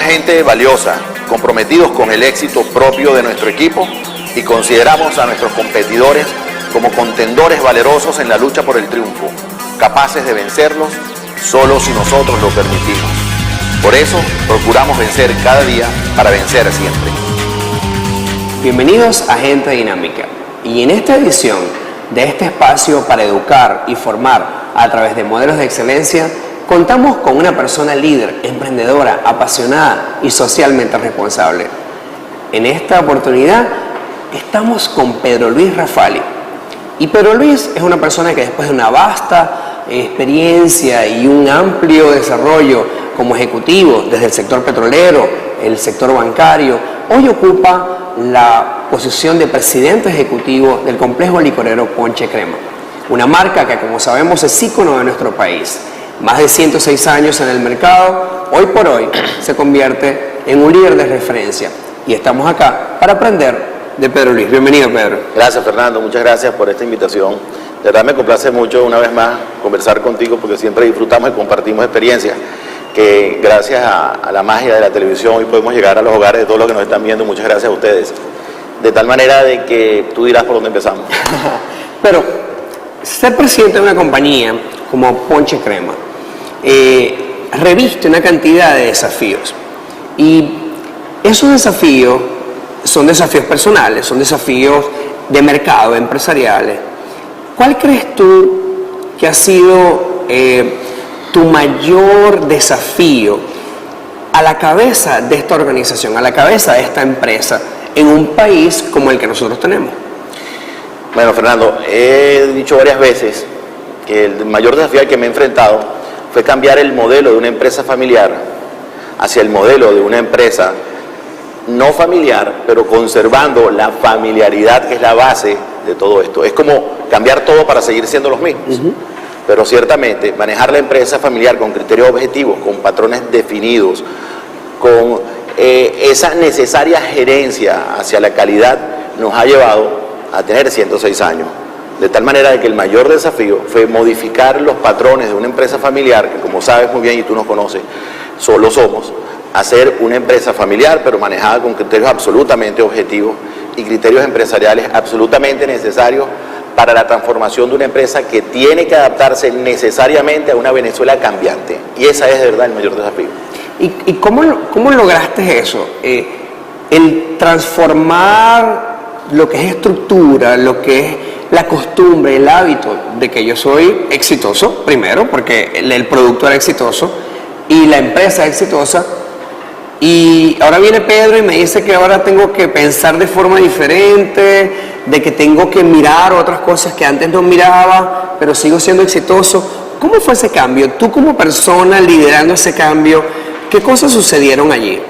gente valiosa, comprometidos con el éxito propio de nuestro equipo y consideramos a nuestros competidores como contendores valerosos en la lucha por el triunfo, capaces de vencerlos solo si nosotros lo permitimos. Por eso, procuramos vencer cada día para vencer siempre. Bienvenidos a Gente Dinámica. Y en esta edición de este espacio para educar y formar a través de modelos de excelencia, contamos con una persona líder, emprendedora, apasionada y socialmente responsable. En esta oportunidad estamos con Pedro Luis Rafali. Y Pedro Luis es una persona que después de una vasta experiencia y un amplio desarrollo como ejecutivo desde el sector petrolero, el sector bancario, hoy ocupa la posición de presidente ejecutivo del complejo licorero Ponche Crema, una marca que, como sabemos, es ícono de nuestro país. Más de 106 años en el mercado, hoy por hoy se convierte en un líder de referencia. Y estamos acá para aprender de Pedro Luis. Bienvenido, Pedro. Gracias, Fernando. Muchas gracias por esta invitación. De verdad me complace mucho una vez más conversar contigo porque siempre disfrutamos y compartimos experiencias que gracias a la magia de la televisión hoy podemos llegar a los hogares de todos los que nos están viendo. Muchas gracias a ustedes. De tal manera de que tú dirás por dónde empezamos. Pero ser presidente de una compañía como Ponche Crema reviste una cantidad de desafíos. Y esos desafíos son desafíos personales, son desafíos de mercado, empresariales. ¿Cuál crees tú que ha sido tu mayor desafío a la cabeza de esta organización, a la cabeza de esta empresa, en un país como el que nosotros tenemos? Bueno, Fernando, he dicho varias veces que el mayor desafío al que me he enfrentado fue cambiar el modelo de una empresa familiar hacia el modelo de una empresa no familiar, pero conservando la familiaridad que es la base de todo esto. Es como cambiar todo para seguir siendo los mismos. Pero ciertamente manejar la empresa familiar con criterios objetivos, con patrones definidos, con esa necesaria gerencia hacia la calidad, nos ha llevado a tener 106 años. De tal manera de que el mayor desafío fue modificar los patrones de una empresa familiar, que como sabes muy bien y tú nos conoces, solo somos, hacer una empresa familiar pero manejada con criterios absolutamente objetivos y criterios empresariales absolutamente necesarios para la transformación de una empresa que tiene que adaptarse necesariamente a una Venezuela cambiante. Y esa es de verdad el mayor desafío. ¿Y cómo lograste eso? El transformar lo que es estructura, lo que es la costumbre, el hábito de que yo soy exitoso, primero, porque el producto era exitoso y la empresa es exitosa. Y ahora viene Pedro y me dice que ahora tengo que pensar de forma diferente, de que tengo que mirar otras cosas que antes no miraba, pero sigo siendo exitoso. ¿Cómo fue ese cambio? Tú como persona liderando ese cambio, ¿qué cosas sucedieron allí?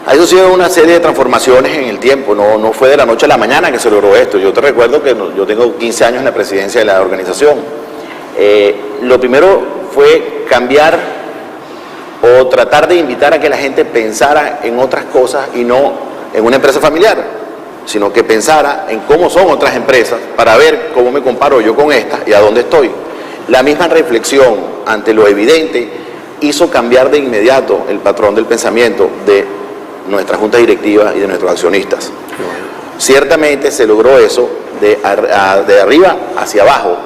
Ha sido una serie de transformaciones en el tiempo, no fue de la noche a la mañana que se logró esto. Yo te recuerdo que yo tengo 15 años en la presidencia de la organización. Lo primero fue cambiar o tratar de invitar a que la gente pensara en otras cosas y no en una empresa familiar, sino que pensara en cómo son otras empresas para ver cómo me comparo yo con esta y a dónde estoy. La misma reflexión ante lo evidente hizo cambiar de inmediato el patrón del pensamiento de nuestra junta directiva y de nuestros accionistas. Ciertamente se logró eso de arriba hacia abajo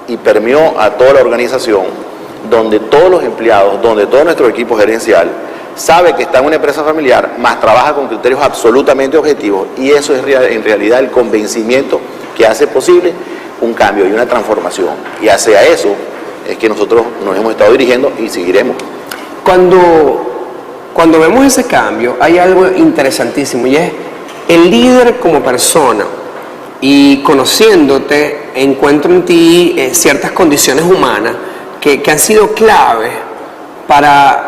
y permeó a toda la organización, donde todos los empleados, donde todo nuestro equipo gerencial sabe que está en una empresa familiar, más trabaja con criterios absolutamente objetivos, y eso es en realidad el convencimiento que hace posible un cambio y una transformación. Y hacia eso es que nosotros nos hemos estado dirigiendo y seguiremos. Cuando vemos ese cambio, hay algo interesantísimo, y es el líder como persona. Y conociéndote, encuentro en ti ciertas condiciones humanas que han sido claves para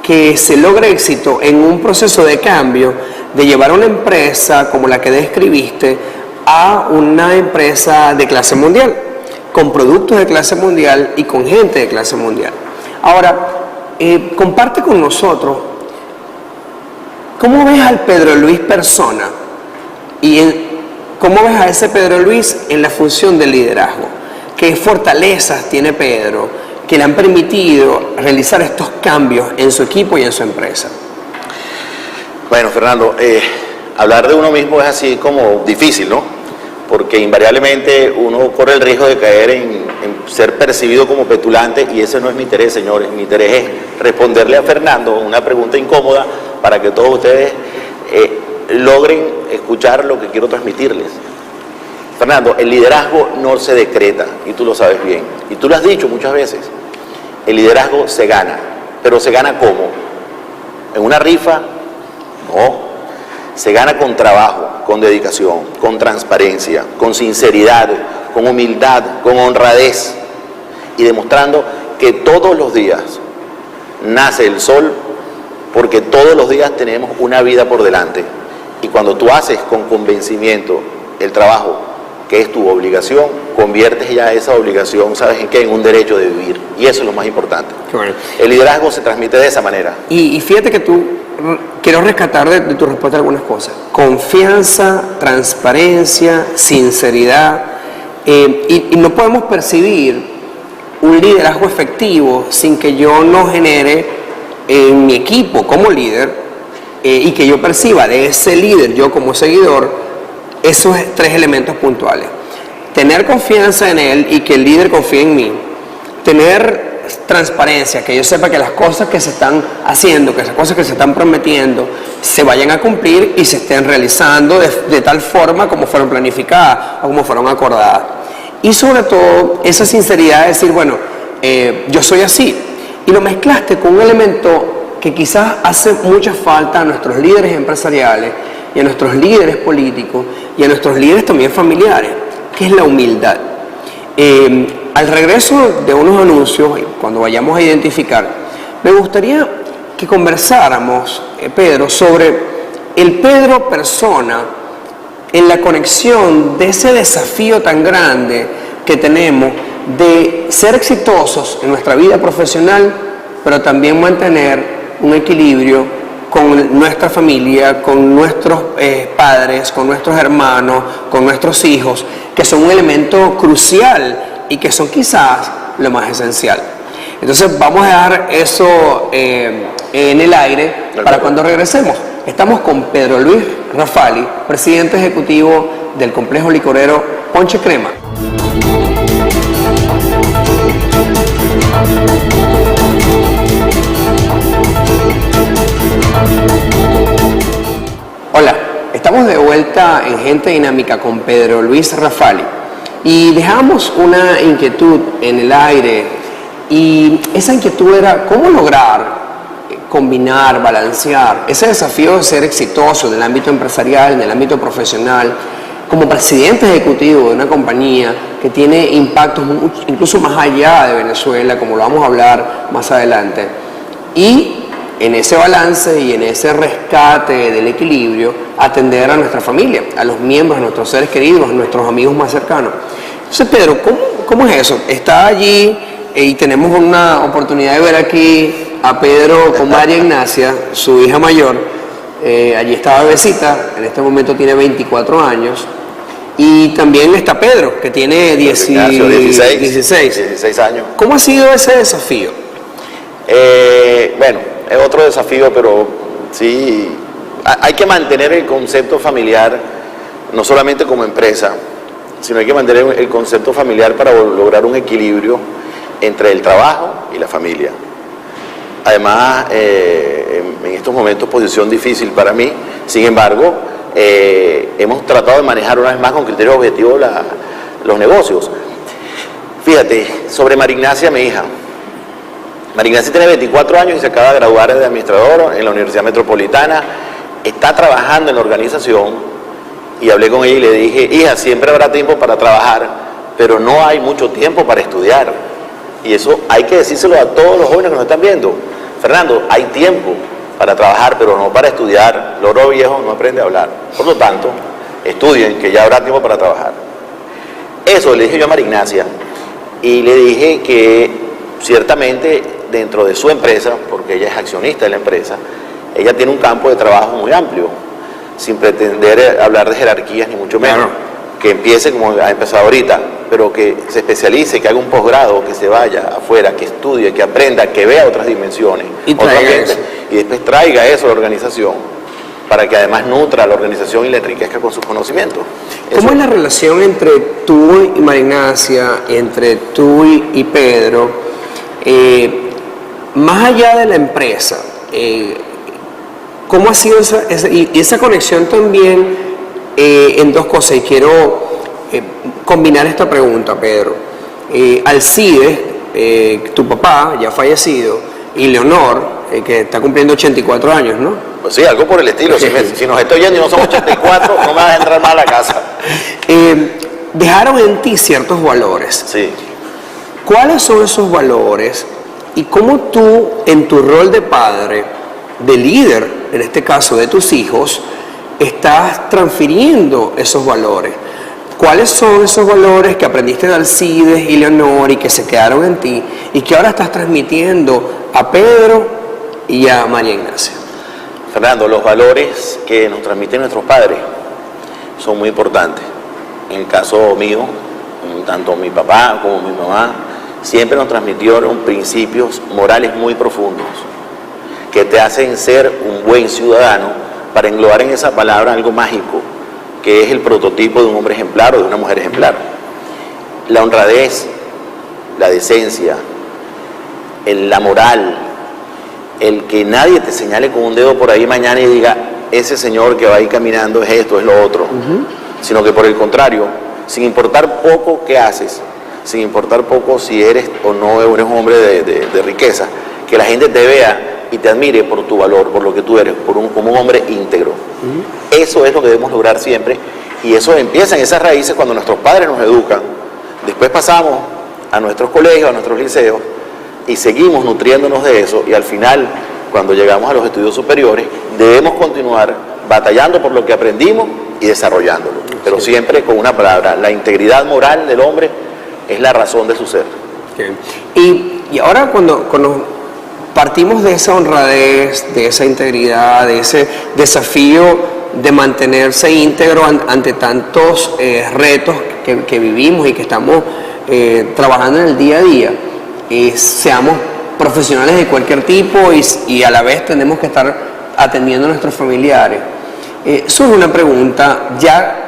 que se logre éxito en un proceso de cambio, de llevar una empresa como la que describiste a una empresa de clase mundial, con productos de clase mundial y con gente de clase mundial. Ahora, comparte con nosotros cómo ves al Pedro Luis persona y cómo ves a ese Pedro Luis en la función del liderazgo. ¿Qué fortalezas tiene Pedro que le han permitido realizar estos cambios en su equipo y en su empresa? Bueno, Fernando, hablar de uno mismo es así como difícil, ¿no? Porque invariablemente uno corre el riesgo de caer en ser percibido como petulante y ese no es mi interés, señores. Mi interés es responderle a Fernando una pregunta incómoda para que todos ustedes logren escuchar lo que quiero transmitirles. Fernando, el liderazgo no se decreta y tú lo sabes bien. Y tú lo has dicho muchas veces. El liderazgo se gana, pero ¿se gana cómo? ¿En una rifa? No. Se gana con trabajo, con dedicación, con transparencia, con sinceridad, con humildad, con honradez y demostrando que todos los días nace el sol porque todos los días tenemos una vida por delante. Y cuando tú haces con convencimiento el trabajo que es tu obligación, conviertes ya esa obligación, ¿sabes en qué? En un derecho de vivir. Y eso es lo más importante. Qué bueno. El liderazgo se transmite de esa manera. Y fíjate que quiero rescatar de tu respuesta algunas cosas. Confianza, transparencia, sinceridad. Y no podemos percibir un liderazgo efectivo sin que yo no genere en mi equipo como líder y que yo perciba de ese líder, yo como seguidor, esos tres elementos puntuales. Tener confianza en él y que el líder confíe en mí. Tener transparencia, que yo sepa que las cosas que se están haciendo, que las cosas que se están prometiendo, se vayan a cumplir y se estén realizando de tal forma como fueron planificadas o como fueron acordadas. Y sobre todo, esa sinceridad de decir, bueno, yo soy así. Y lo mezclaste con un elemento que quizás hace mucha falta a nuestros líderes empresariales y a nuestros líderes políticos y a nuestros líderes también familiares, que es la humildad. Al regreso de unos anuncios, cuando vayamos a identificar, me gustaría que conversáramos, Pedro, sobre el Pedro persona en la conexión de ese desafío tan grande que tenemos de ser exitosos en nuestra vida profesional, pero también mantener un equilibrio con nuestra familia, con nuestros padres, con nuestros hermanos, con nuestros hijos, que son un elemento crucial y que son quizás lo más esencial. Entonces vamos a dejar eso en el aire para cuando regresemos. Estamos con Pedro Luis Rafali, presidente ejecutivo del complejo licorero Ponche Crema. Hola, estamos de vuelta en Gente Dinámica con Pedro Luis Rafali y dejamos una inquietud en el aire y esa inquietud era cómo lograr combinar, balancear ese desafío de ser exitoso en el ámbito empresarial, en el ámbito profesional, como presidente ejecutivo de una compañía que tiene impactos incluso más allá de Venezuela, como lo vamos a hablar más adelante, y en ese balance y en ese rescate del equilibrio, atender a nuestra familia, a los miembros, a nuestros seres queridos, a nuestros amigos más cercanos. Entonces, Pedro, ¿cómo es eso? Está allí y tenemos una oportunidad de ver aquí a Pedro con María Ignacia, su hija mayor. Allí está bebecita, en este momento tiene 24 años. Y también está Pedro, que tiene 16 años. ¿Cómo ha sido ese desafío? Bueno, es otro desafío, pero sí, hay que mantener el concepto familiar, no solamente como empresa, sino hay que mantener el concepto familiar para lograr un equilibrio entre el trabajo y la familia. Además, en estos momentos posición difícil para mí, sin embargo, hemos tratado de manejar una vez más con criterio objetivo los negocios. Fíjate, sobre María Ignacia, mi hija. María Ignacia tiene 24 años y se acaba de graduar de administrador en la Universidad Metropolitana. Está trabajando en la organización y hablé con ella y le dije, hija, siempre habrá tiempo para trabajar, pero no hay mucho tiempo para estudiar. Y eso hay que decírselo a todos los jóvenes que nos están viendo. Fernando, hay tiempo para trabajar, pero no para estudiar. Loro viejo no aprende a hablar. Por lo tanto, estudien, que ya habrá tiempo para trabajar. Eso le dije yo a María Ignacia y le dije que ciertamente dentro de su empresa, porque ella es accionista de la empresa, ella tiene un campo de trabajo muy amplio, sin pretender hablar de jerarquías ni mucho menos. Claro. Que empiece como ha empezado ahorita, pero que se especialice, que haga un posgrado, que se vaya afuera, que estudie, que aprenda, que vea otras dimensiones, y después traiga eso a la organización para que además nutra a la organización y la enriquezca con sus conocimientos. ¿Cómo es la relación entre tú y María Ignacia, entre tú y Pedro, más allá de la empresa? ¿Cómo ha sido esa conexión también en dos cosas? Y quiero combinar esta pregunta, Pedro. Alcides, tu papá, ya fallecido, y Leonor, que está cumpliendo 84 años, ¿no? Pues sí, algo por el estilo. Si nos estoy oyendo y no somos 84, no me vas a entrar mal a la casa. Dejaron en ti ciertos valores. Sí. ¿Cuáles son esos valores y cómo tú, en tu rol de padre, de líder, en este caso de tus hijos, estás transfiriendo esos valores? ¿Cuáles son esos valores que aprendiste de Alcides y Leonor y que se quedaron en ti y que ahora estás transmitiendo a Pedro y a María Ignacia? Fernando, los valores que nos transmiten nuestros padres son muy importantes. En el caso mío, tanto mi papá como mi mamá siempre nos transmitieron principios morales muy profundos que te hacen ser un buen ciudadano, para englobar en esa palabra algo mágico, que es el prototipo de un hombre ejemplar o de una mujer ejemplar. La honradez, la decencia, la moral, el que nadie te señale con un dedo por ahí mañana y diga, ese señor que va ahí caminando es esto, es lo otro, sino que por el contrario, sin importar poco que haces, sin importar poco si eres o no eres un hombre de riqueza, que la gente te vea y te admire por tu valor, por lo que tú eres, como un hombre íntegro. Eso es lo que debemos lograr siempre, y eso empieza en esas raíces cuando nuestros padres nos educan. Después pasamos a nuestros colegios, a nuestros liceos, y seguimos nutriéndonos de eso, y al final, cuando llegamos a los estudios superiores, debemos continuar batallando por lo que aprendimos y desarrollándolo, pero siempre con una palabra: la integridad moral del hombre es la razón de su ser. Y ahora cuando partimos de esa honradez, de esa integridad, de ese desafío de mantenerse íntegro ante tantos retos que vivimos y que estamos trabajando en el día a día, seamos profesionales de cualquier tipo y a la vez tenemos que estar atendiendo a nuestros familiares, surge una pregunta ya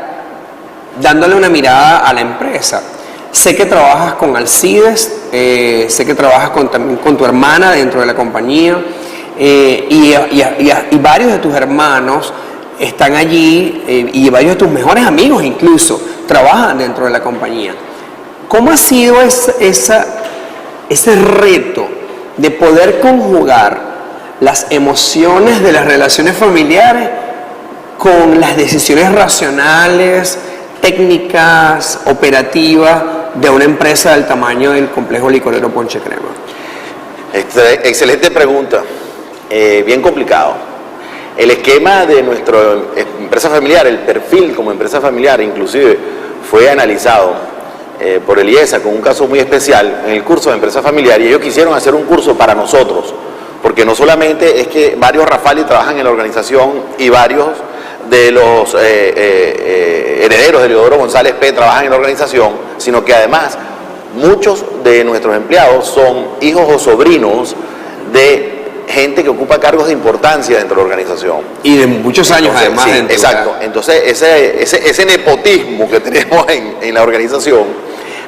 dándole una mirada a la empresa. Sé que trabajas con Alcides, sé que trabajas también con tu hermana dentro de la compañía, y varios de tus hermanos están allí, y varios de tus mejores amigos incluso trabajan dentro de la compañía. ¿Cómo ha sido ese reto de poder conjugar las emociones de las relaciones familiares con las decisiones racionales, técnicas, operativas de una empresa del tamaño del complejo licorero Ponche Crema? Excelente pregunta, bien complicado. El esquema de nuestra empresa familiar, el perfil como empresa familiar, inclusive fue analizado por el IESA con un caso muy especial en el curso de empresa familiar, y ellos quisieron hacer un curso para nosotros, porque no solamente es que varios Rafali trabajan en la organización y varios de los herederos de Leodoro González P. trabajan en la organización, sino que además muchos de nuestros empleados son hijos o sobrinos de gente que ocupa cargos de importancia dentro de la organización. Y de muchos años. Entonces, además. Sí, exacto. Entonces ese nepotismo que tenemos en la organización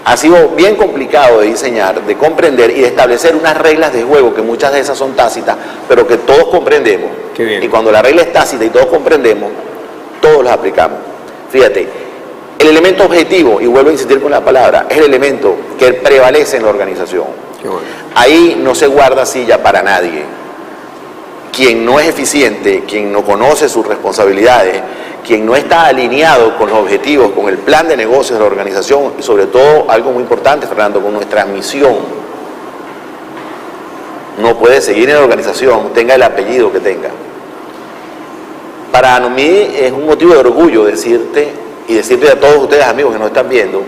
ha sido bien complicado de diseñar, de comprender y de establecer unas reglas de juego, que muchas de esas son tácitas, pero que todos comprendemos. Qué bien. Y cuando la regla es tácita y todos comprendemos, todos las aplicamos. Fíjate, el elemento objetivo, y vuelvo a insistir con la palabra, es el elemento que prevalece en la organización. Qué bueno. Ahí no se guarda silla para nadie. Quien no es eficiente, quien no conoce sus responsabilidades, quien no está alineado con los objetivos, con el plan de negocios de la organización, y sobre todo, algo muy importante, Fernando, con nuestra misión, no puede seguir en la organización, tenga el apellido que tenga. Para mí es un motivo de orgullo decirte a todos ustedes, amigos que nos están viendo,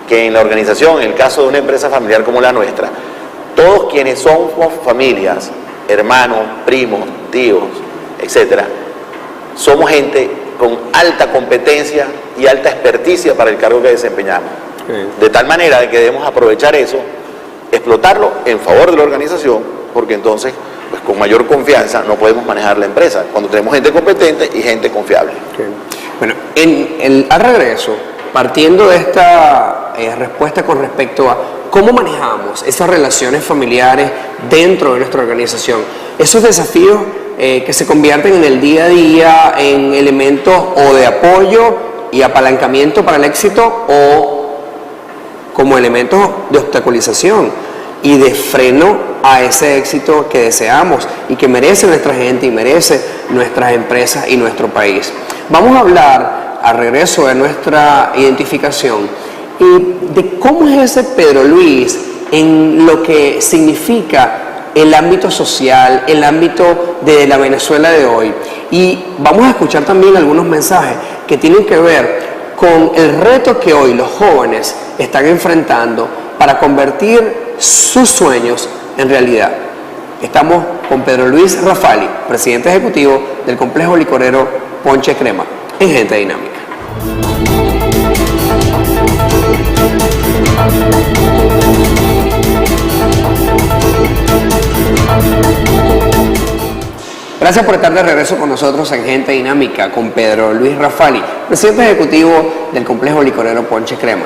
que en la organización, en el caso de una empresa familiar como la nuestra, todos quienes somos familias, hermanos, primos, tíos, etcétera, somos gente con alta competencia y alta experticia para el cargo que desempeñamos. De tal manera que debemos aprovechar eso, explotarlo en favor de la organización, porque entonces pues con mayor confianza no podemos manejar la empresa, cuando tenemos gente competente y gente confiable. Okay. Bueno, al regreso, partiendo de esta respuesta con respecto a cómo manejamos esas relaciones familiares dentro de nuestra organización, esos desafíos que se convierten en el día a día en elementos o de apoyo y apalancamiento para el éxito o como elementos de obstaculización y de freno a ese éxito que deseamos y que merece nuestra gente y merece nuestras empresas y nuestro país. Vamos a hablar al regreso de nuestra identificación y de cómo es ese Pedro Luis en lo que significa el ámbito social, el ámbito de la Venezuela de hoy. Y vamos a escuchar también algunos mensajes que tienen que ver con el reto que hoy los jóvenes están enfrentando para convertir sus sueños en realidad. Estamos con Pedro Luis Rafali, presidente ejecutivo del complejo licorero Ponche Crema, en Gente Dinámica. Gracias por estar de regreso con nosotros en Gente Dinámica con Pedro Luis Rafali, presidente ejecutivo del complejo licorero Ponche Crema.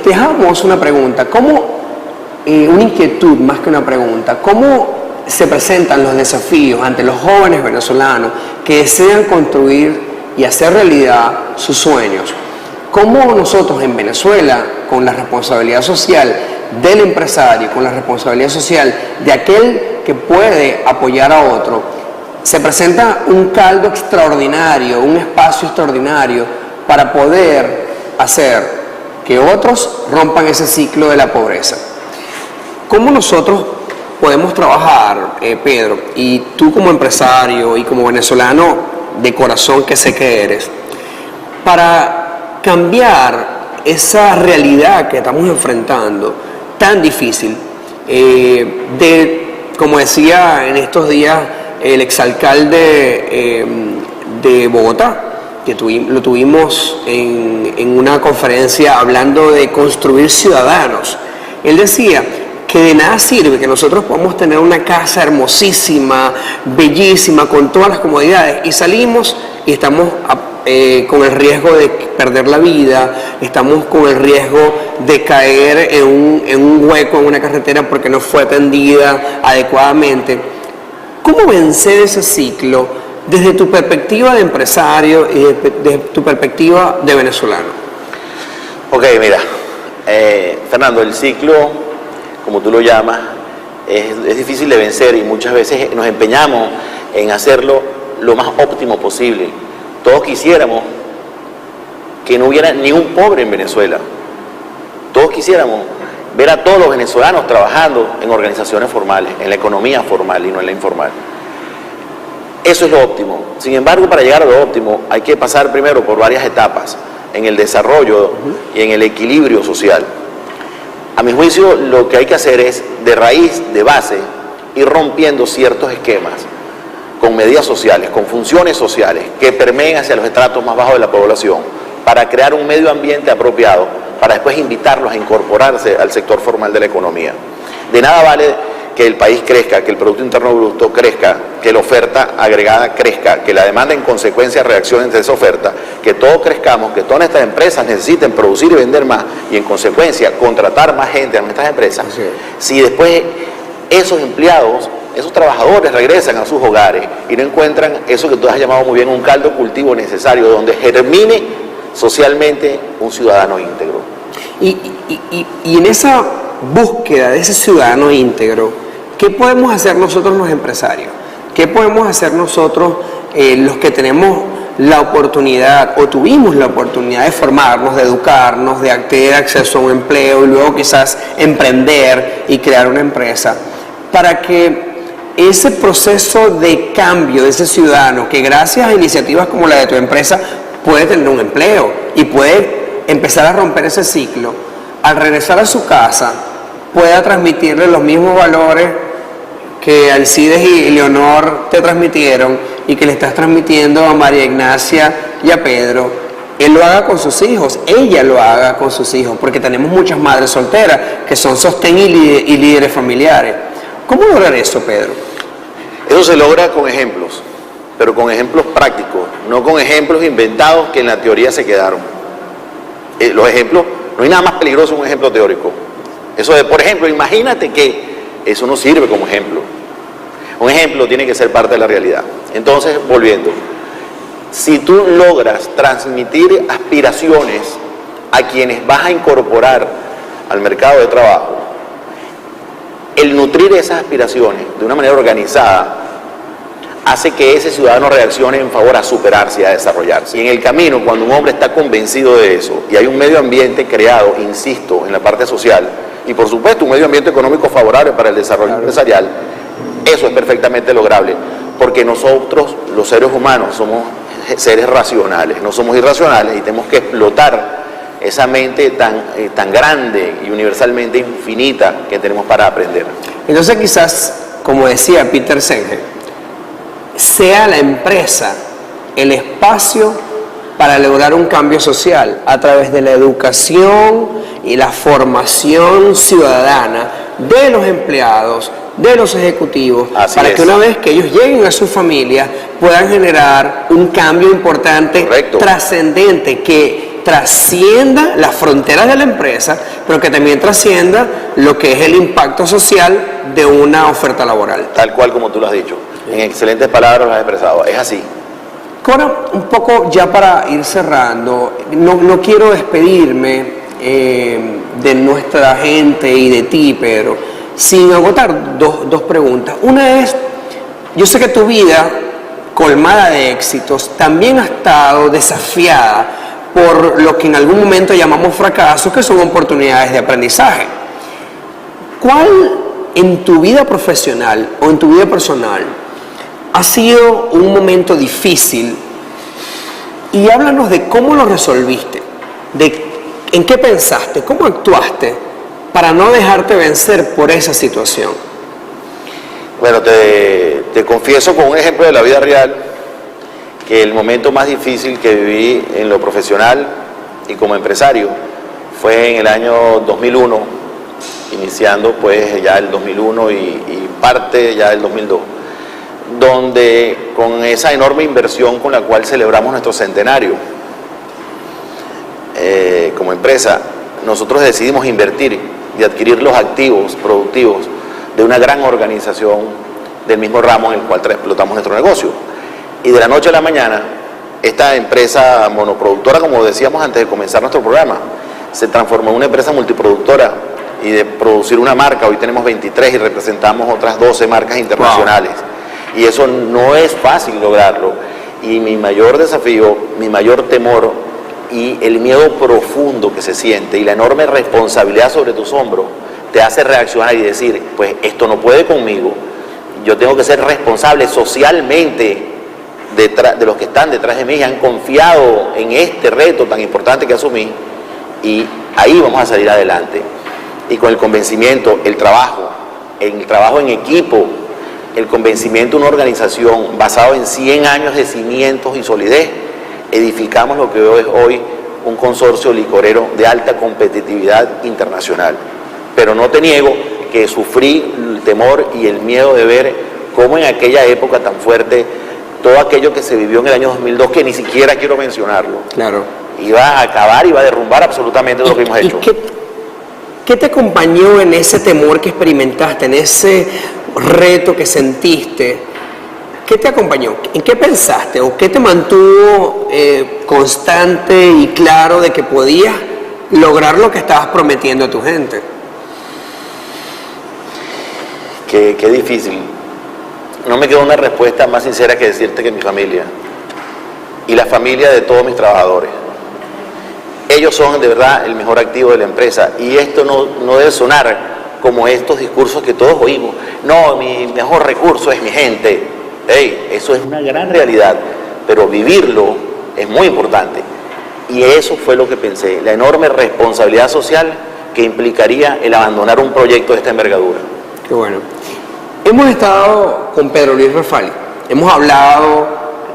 Dejamos una pregunta, una inquietud más que una pregunta, ¿cómo se presentan los desafíos ante los jóvenes venezolanos que desean construir y hacer realidad sus sueños? ¿Cómo nosotros en Venezuela, con la responsabilidad social del empresario, con la responsabilidad social de aquel que puede apoyar a otro, se presenta un caldo extraordinario, un espacio extraordinario para poder hacer que otros rompan ese ciclo de la pobreza? ¿Cómo nosotros podemos trabajar, Pedro, y tú como empresario y como venezolano de corazón que sé que eres, para cambiar esa realidad que estamos enfrentando tan difícil, como decía en estos días el exalcalde de Bogotá, que lo tuvimos en una conferencia hablando de construir ciudadanos? Él decía que de nada sirve que nosotros podamos tener una casa hermosísima, bellísima, con todas las comodidades, y salimos y estamos con el riesgo de perder la vida, estamos con el riesgo de caer en un hueco en una carretera porque no fue atendida adecuadamente. ¿Cómo vencer ese ciclo desde tu perspectiva de empresario y desde tu perspectiva de venezolano? Ok, mira, Fernando, el ciclo, como tú lo llamas, es difícil de vencer y muchas veces nos empeñamos en hacerlo lo más óptimo posible. Todos quisiéramos que no hubiera ni un pobre en Venezuela. Todos quisiéramos ver a todos los venezolanos trabajando en organizaciones formales, en la economía formal y no en la informal. Eso es lo óptimo. Sin embargo, para llegar a lo óptimo hay que pasar primero por varias etapas en el desarrollo y en el equilibrio social. A mi juicio, lo que hay que hacer es, de raíz, de base, ir rompiendo ciertos esquemas con medidas sociales, con funciones sociales que permeen hacia los estratos más bajos de la población, para crear un medio ambiente apropiado, para después invitarlos a incorporarse al sector formal de la economía. De nada vale que el país crezca, que el Producto Interno Bruto crezca, que la oferta agregada crezca, que la demanda en consecuencia reaccione ante esa oferta, que todos crezcamos, que todas estas empresas necesiten producir y vender más y en consecuencia contratar más gente a nuestras empresas. Si después esos empleados, esos trabajadores regresan a sus hogares y no encuentran eso que tú has llamado muy bien un caldo cultivo necesario, donde germine socialmente un ciudadano íntegro. Y en esa búsqueda de ese ciudadano íntegro, ¿qué podemos hacer nosotros los empresarios? ¿Qué podemos hacer nosotros los que tenemos la oportunidad o tuvimos la oportunidad de formarnos, de educarnos, de tener acceso a un empleo y luego quizás emprender y crear una empresa, para que ese proceso de cambio de ese ciudadano, que gracias a iniciativas como la de tu empresa puede tener un empleo y puede empezar a romper ese ciclo, al regresar a su casa pueda transmitirle los mismos valores que Alcides y Leonor te transmitieron y que le estás transmitiendo a María Ignacia y a Pedro, él lo haga con sus hijos, ella lo haga con sus hijos, porque tenemos muchas madres solteras que son sostén y líderes familiares. ¿Cómo lograr eso, Pedro? Eso se logra con ejemplos, pero con ejemplos prácticos, no con ejemplos inventados que en la teoría se quedaron. Los ejemplos, no hay nada más peligroso que un ejemplo teórico. Eso de, por ejemplo, imagínate que eso no sirve como ejemplo. Un ejemplo tiene que ser parte de la realidad. Entonces, volviendo, si tú logras transmitir aspiraciones a quienes vas a incorporar al mercado de trabajo, el nutrir esas aspiraciones de una manera organizada hace que ese ciudadano reaccione en favor a superarse y a desarrollarse. Y en el camino, cuando un hombre está convencido de eso y hay un medio ambiente creado, insisto, en la parte social, y por supuesto un medio ambiente económico favorable para el desarrollo empresarial, eso es perfectamente lograble, porque nosotros, los seres humanos, somos seres racionales, no somos irracionales y tenemos que explotar esa mente tan grande y universalmente infinita que tenemos para aprender. Entonces quizás, como decía Peter Senge, sea la empresa el espacio para lograr un cambio social a través de la educación y la formación ciudadana de los empleados, de los ejecutivos, para que una vez que ellos lleguen a su familia puedan generar un cambio importante, trascendente, que trascienda las fronteras de la empresa, pero que también trascienda lo que es el impacto social de una oferta laboral. Tal cual como tú lo has dicho. En excelentes palabras lo has expresado. Es así. Ahora, un poco ya para ir cerrando, no quiero despedirme de nuestra gente y de ti, pero sin agotar dos preguntas. Una es, yo sé que tu vida, colmada de éxitos, también ha estado desafiada por lo que en algún momento llamamos fracasos, que son oportunidades de aprendizaje. ¿Cuál en tu vida profesional o en tu vida personal ha sido un momento difícil? Y háblanos de cómo lo resolviste, de en qué pensaste, cómo actuaste para no dejarte vencer por esa situación. Bueno, te confieso con un ejemplo de la vida real que el momento más difícil que viví en lo profesional y como empresario fue en el año 2001, iniciando pues ya el 2001 y parte ya del 2002. Donde con esa enorme inversión con la cual celebramos nuestro centenario como empresa, nosotros decidimos invertir y adquirir los activos productivos de una gran organización del mismo ramo en el cual explotamos nuestro negocio. Y de la noche a la mañana, esta empresa monoproductora, como decíamos antes de comenzar nuestro programa, se transformó en una empresa multiproductora, y de producir una marca, hoy tenemos 23 y representamos otras 12 marcas internacionales. Wow. Y eso no es fácil lograrlo. Y mi mayor desafío, mi mayor temor y el miedo profundo que se siente y la enorme responsabilidad sobre tus hombros te hace reaccionar y decir, pues esto no puede conmigo, yo tengo que ser responsable socialmente de los que están detrás de mí y han confiado en este reto tan importante que asumí, y ahí vamos a salir adelante. Y con el convencimiento, el trabajo en equipo, el convencimiento de una organización basado en 100 años de cimientos y solidez, edificamos lo que es hoy un consorcio licorero de alta competitividad internacional. Pero no te niego que sufrí el temor y el miedo de ver cómo en aquella época tan fuerte, todo aquello que se vivió en el año 2002, que ni siquiera quiero mencionarlo, claro, iba a acabar, iba a derrumbar absolutamente todo lo que hemos hecho. ¿Qué te acompañó en ese temor que experimentaste, en ese reto que sentiste? ¿Qué te acompañó? ¿En qué pensaste? ¿O qué te mantuvo constante y claro de que podías lograr lo que estabas prometiendo a tu gente? Qué difícil. No me queda una respuesta más sincera que decirte que mi familia y la familia de todos mis trabajadores. Ellos son de verdad el mejor activo de la empresa, y esto no debe sonar como estos discursos que todos oímos. No, mi mejor recurso es mi gente. Hey, eso es una gran realidad, pero vivirlo es muy importante. Y eso fue lo que pensé, la enorme responsabilidad social que implicaría el abandonar un proyecto de esta envergadura. Qué bueno. Hemos estado con Pedro Luis Rafali, hemos hablado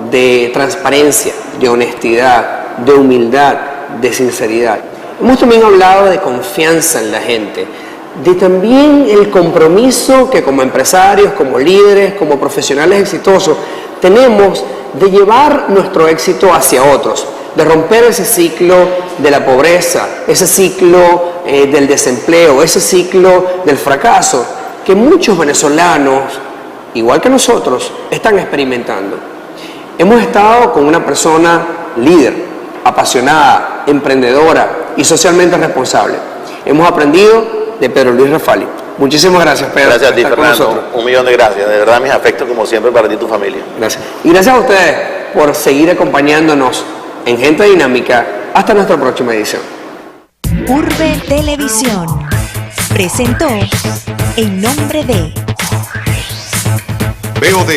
de transparencia, de honestidad, de humildad, de sinceridad. Hemos también hablado de confianza en la gente, de también el compromiso que como empresarios, como líderes, como profesionales exitosos, tenemos de llevar nuestro éxito hacia otros, de romper ese ciclo de la pobreza, ese ciclo del desempleo, ese ciclo del fracaso que muchos venezolanos, igual que nosotros, están experimentando. Hemos estado con una persona líder, apasionada, emprendedora y socialmente responsable. Hemos aprendido de Pedro Luis Rafali. Muchísimas gracias, Pedro. Gracias a ti, Fernando. Un millón de gracias. De verdad, mis afectos, como siempre, para ti y tu familia. Gracias. Y gracias a ustedes por seguir acompañándonos en Gente Dinámica. Hasta nuestra próxima edición. Urbe Televisión presentó En Nombre de BOD.